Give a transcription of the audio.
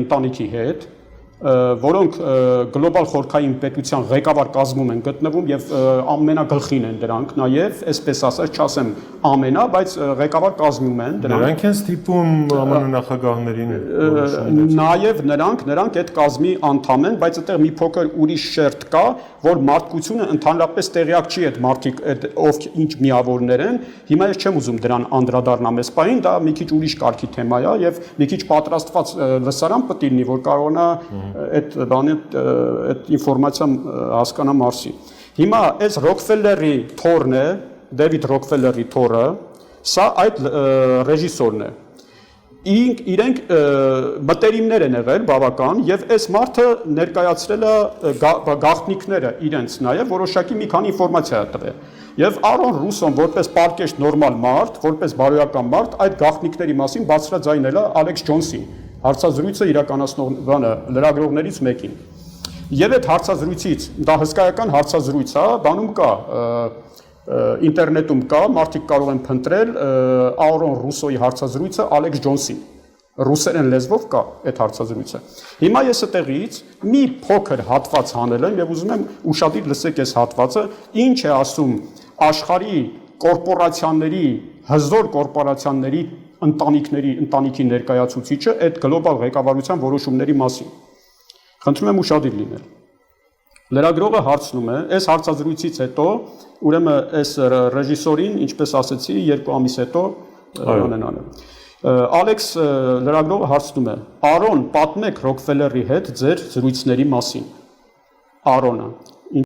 ընտանիքի հետ, որոնք գլոբալ խորքային պետության ղեկավար կազմում են գտնվում եւ ամենագլխին են դրանք նաեւ, այսպես ասած, չասեմ ամենա, բայց ղեկավար կազմում են դրանք։ Նրանք են ստիպում ԱՄՆ նախագահներին նաեւ նրանք այդ կազմի անդամ են, բայց այդտեղ մի փոքր ուրիշ շերտ կա, որ մարդկությունը ընդհանրապես տեղյակ չի այդ մարդիկ ով ինչ միավորներ են։ Հիմա ես չեմ ուզում դրան անդրադառնամ այս պահին, դա մի քիչ ուրիշ կարգի թեմա է եւ մի քիչ պատրաստված լսարան պետք է լինի, որ կարողանա այդ բանը այդ ինֆորմացիան հասկանա մարսի։ Հիմա այս Ռոքֆելլերի թորն է, Դեվիդ Ռոքֆելլերի թորը, սա այդ ռեժիսորն է։ Իրենք մտերիմներ են եղել բավական եւ այս մարդը ներկայացրել է գաղտնիքները իրենց նաեւ որոշակի մի քանի ինֆորմացիա տվել։ Եվ Արոն Ռուսոն որպես պարկեշտ նորմալ մարդ, որպես բարոյական մարդ այդ գաղտնիքների մասին բարձրաձայնել է Ալեքս Ջոնսին, հարցազրույցը իրականացնող բանը լրագրողներից մեկին։ Եվ այդ հարցազրույցից, դա հսկայական հարցազրույց է, բանում կա ինտերնետում կա, մարդիկ կարող են փնտրել Արոն Ռուսոյի հարցազրույցը Ալեքս Ջոնսին, ռուսերեն լեզվով կա այդ հարցազրույցը։ Հիմա ես այդտեղից մի փոքր հատված հանել եմ եւ ուզում եմ ուշադիր լսեք այս հատվածը, ինչ է ասում աշխարհի կորպորացիաների, հզոր կորպորացիաների ընտանիքի ներկայացուցիչը այդ գլոբալ ղեկավարության որոշումների մասին։ Խնդրում եմ ուշադիր լինել։ Լրագրողը հարցնում է, այս հարցազրույցից հետո, ուրեմն այս ռեժիսորին, ինչպես ասեցի, 2 ամիս հետո անենան է։ Ալեքս լրագրողը հարցնում է. Արոն, պատմեք Ռոքֆելլերի հետ ձեր զրույցների մասին։ Արոնը.